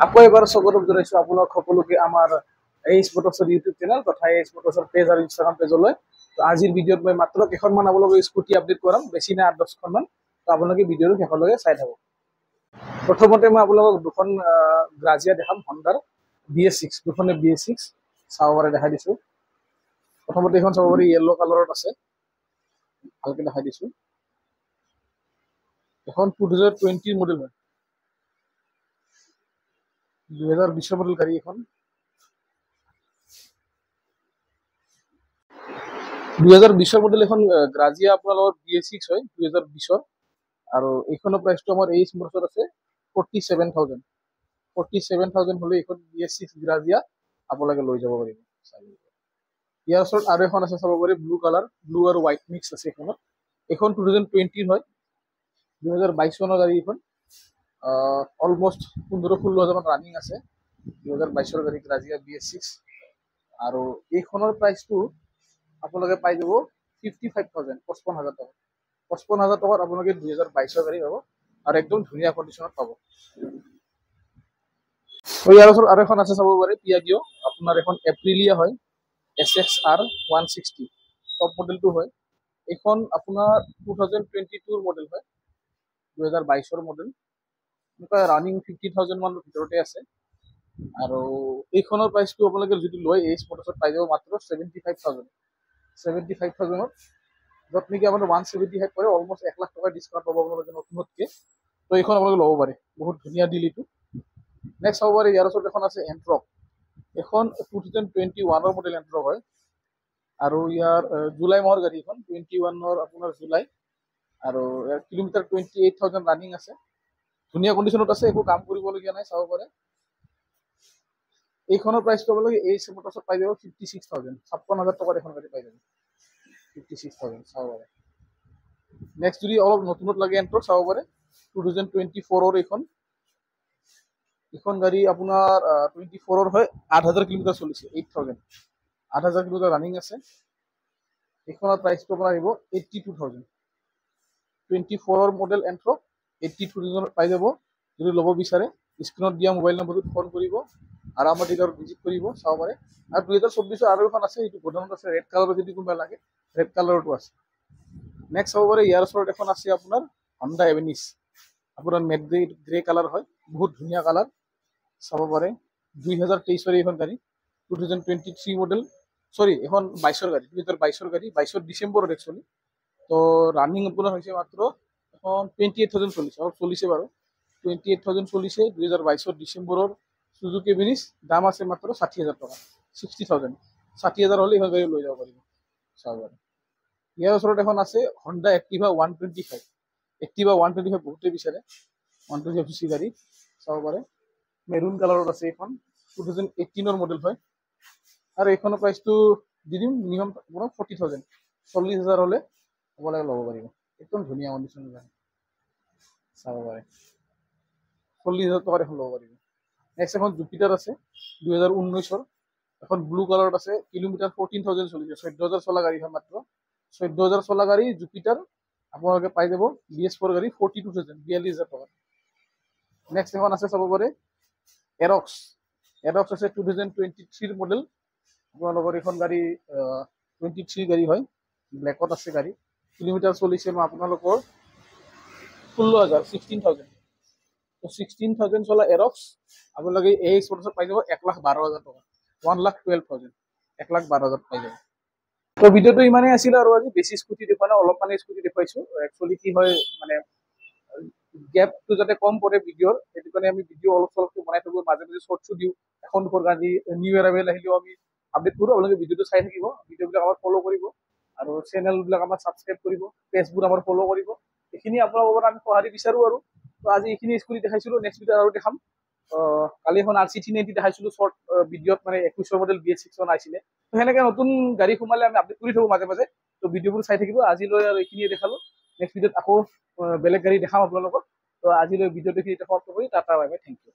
আকৌ এবাৰ স্বাগতম জনাইছো আপোনাক সকলোকে আমাৰ এইচ মটৰ্ছৰ ইউটিউব চেনেল তথা এইচ মটৰ্ছৰ পেজ আৰু ইনষ্টাগ্ৰাম পেজলৈ। তো আজিৰ ভিডিঅ'ত মই মাত্ৰ কেইখনমান আপোনালোকক স্কুটি আপডেট কৰাম, বেছি নাই 8-10খনমান। তো আপোনালোকে ভিডিঅ'টো শেষলৈকে চাই থাকক। প্ৰথমতে মই আপোনালোকক দুখন গ্ৰাজিয়া দেখাম, হণ্ডাৰ BS6, দুখনে BS6 চাব পাৰে দেখাই দিছো। প্ৰথমতে এইখন চাব পাৰি, য়েল্লো কালাৰত আছে, ভালকে দেখাই দিছো। এখন 2020 মডেল হয়, 2020 মডেল গাড়ী এখন। 2020 মডেল এখন গ্ৰাজিয়া আপোনালোকৰ BS6 হয়, 2020। আৰু এইখনৰ প্ৰাইচটো আমাৰ এইচ মটৰ্ছত আছে 47,000। 47,000 হলে এইখন BS6 গ্ৰাজিয়া আপোনালোকে লৈ যাব পাৰিব। ইয়াৰ ওচৰত আৰু এখন আছে চাব পাৰি, ব্লু কালাৰ, ব্লু আৰু হোৱাইট মিক্স আছে এইখনত। এইখন 2020 হয়, 2022 চনৰ গাড়ী এইখন। অলমষ্ট 15-16 হাজাৰমান ৰানিং আছে, 2022 গাড়ী গ্ৰাজিয়া BS6। আৰু এইখনৰ প্ৰাইচটো আপোনালোকে পাই যাব 55,000, 55,000 টকা। 55,000 টকাত আপোনালোকে 2022 গাড়ী পাব আৰু একদম ধুনীয়া কণ্ডিশ্যনত পাব। ইয়াৰ ওচৰত আৰু এখন আছে চাব পাৰে, পিয়াগিঅ, আপোনাৰ এখন এপ্ৰিলিয়া হয়, SXR 160 টপ মডেলটো হয়। এইখন আপোনাৰ 2022 মডেল হয়, 2022 মডেল। এনেকুৱা ৰানিং 50,000 মানৰ ভিতৰতে আছে। আৰু এইখনৰ প্ৰাইচটো আপোনালোকে যদি লয় এইচ মটৰ্ছত পাই যাব মাত্ৰ 75,000। 75,000ত, য'ত নেকি আপোনাৰ 175 পৰে, অলমষ্ট 1 লাখ টকাৰ ডিছকাউণ্ট পাব আপোনালোকে নতুনতকে। তো এইখন আপোনালোকে ল'ব পাৰে, বহুত ধুনীয়া ডিল এইটো। নেক্সট চাব পাৰে, ইয়াৰ ওচৰত এখন আছে এণ্ট্ৰক, এখন 2021 মডেল এণ্ট্ৰক হয়। আৰু ইয়াৰ জুলাই মাহৰ গাড়ী এখন, 21 আপোনাৰ জুলাই। আৰু ইয়াৰ কিলোমিটাৰ 28,000 ৰানিং আছে, ধুনীয়া কণ্ডিশ্যনত আছে, একো কাম কৰিবলগীয়া নাই, চাব পাৰে। এইখনৰ প্ৰাইচটো আপোনালোকে এইচ মটৰ্ছত পাই যাব 56,000, 56,000 টকাত এখন গাড়ী পাই যাব, 56,000 চাব পাৰে। নেক্সট যদি অলপ নতুনত লাগে এণ্ট্ৰক চাব পাৰে, 2024 এইখন। এইখন গাড়ী আপোনাৰ 24 হয়, 8,000 কিলোমিটাৰ চলিছে, 8,000, 8,000 কিলোমিটাৰ ৰানিং আছে। এইখনৰ প্ৰাইচটো আপোনাৰ আহিব 82,000। 24 মডেল এণ্ট্ৰক 82,000 পাই যাব। যদি ল'ব বিচাৰে স্ক্ৰীণত দিয়া মোবাইল নম্বৰটোত ফোন কৰিব আৰু আমাৰ ডিলাৰত ভিজিট কৰিব, চাব পাৰে। আৰু 2024 আৰু এখন আছে, এইটো গোডাউনত আছে, ৰেড কালাৰৰ, যদি কোনোবা লাগে ৰেড কালাৰটো আছে। নেক্সট চাব পাৰে, ইয়াৰ ওচৰত এখন আছে আপোনাৰ হণ্ডা এভেনিছ, আপোনাৰ মেট গ্ৰে কালাৰ হয়, বহুত ধুনীয়া কালাৰ, চাব পাৰে। 2023 এইখন গাড়ী, 2023 মডেল, চৰি এখন 22 গাড়ী, 2022 গাড়ী, 22 ডিচেম্বৰত একচুৱেলি। তো ৰানিং আপোনাৰ হৈছে মাত্ৰ এখন 28,000 চলিছে, অলপ চলিছে বাৰু, 28,000 চলিছে। 2022 ডিচেম্বৰৰ সুজুকি এভেনিছ, দাম আছে মাত্ৰ 60,000 টকা, 60,000, 60,000 হ'লে এইখন গাড়ী লৈ যাব পাৰিব, চাব পাৰে। ইয়াৰ ওচৰত এখন আছে হণ্ডা এক্টিভা 125, এক্টিভা 125 বহুতে বিচাৰে, 125cc গাড়ী, চাব পাৰে। মেৰুন কালাৰত আছে এইখন, 2018 মডেল হয়। আৰু এইখনৰ প্ৰাইচটো দি দিম মিনিমাম আপোনাৰ 40,000, 40,000 হ'লে আপোনালোকে ল'ব পাৰিব, একদম ধুনীয়া কণ্ডিশ্যন গাড়ী, চাব পাৰে। 40,000 টকাত এখন ল'ব পাৰিব। নেক্সট এখন জুপিটাৰ আছে, 2019, এখন ব্লু কালাৰত আছে, কিলোমিটাৰ 14,000 চলিছে, 14,000 চলা গাড়ীখন মাত্ৰ, 14,000 চলা গাড়ী জুপিটাৰ আপোনালোকে পাই যাব। BS4 গাড়ী 42,000, 42,000 টকা। নেক্সট এখন আছে চাব পাৰে, এৰক্স, এৰক্স আছে 2023 মডেল, আপোনালোকৰ এইখন গাড়ী 23 গাড়ী হয়, ব্লেকত আছে গাড়ী। কিলোমিটাৰ চলিছে আপোনালোকৰ 16,000, 16,000। তো 16,000 চলা এৰক্স আপোনালোকে এই স্পৰ্টছত পাই যাব 1,12,000 টকা, 1,12,000, 1,12,000 পাই যাব। তো ভিডিঅ'টো ইমানেই আছিলে, আৰু আজি বেছি স্কুটি দেখুৱা নাই, অলপ মানে স্কুটি দেখুৱাইছো। একচুৱেলি কি হয় মানে গেপটো যাতে কম পৰে ভিডিঅ'ৰ, সেইটো কাৰণে আমি ভিডিঅ' অলপ চলপকৈ বনাই থাকোঁ, মাজে মাজে শ্বৰ্টছো দিওঁ। এখন দুখন গাড়ী নিউ এৰাইভেল আহিলেও আমি আপডেট কৰোঁ, আপোনালোকে ভিডিঅ'টো চাই থাকিব, ভিডিঅ'বিলাক আমাৰ ফ'ল' কৰিব, আৰু চেনেলবিলাক আমাৰ ছাবস্ক্ৰাইব কৰিব, পেজবোৰ আমাৰ ফ'ল' কৰিব। এইখিনি আপোনালোকৰ আমি সঁহাৰি বিচাৰোঁ। আৰু তো আজি এইখিনি স্কুটি দেখাইছিলোঁ, নেক্সট ভিডিঅ'ত আৰু দেখাম। কালি এখন RC390 দেখাইছিলোঁ শ্বৰ্ট ভিডিঅ'ত, মানে 21 মডেল BS6 আছিলে। তো সেনেকৈ নতুন গাড়ী সোমালে আমি আপডেট কৰি থাকোঁ মাজে মাজে, তো ভিডিঅ'বোৰ চাই থাকিব। আজিলৈ আৰু এইখিনিয়ে দেখালোঁ, নেক্সট ভিডিঅ'ত আকৌ বেলেগ গাড়ী দেখাম আপোনালোকক। তো আজিলৈ ভিডিঅ'টো এইখিনিতে সমাপ্ত কৰি tata bye bye, thank U.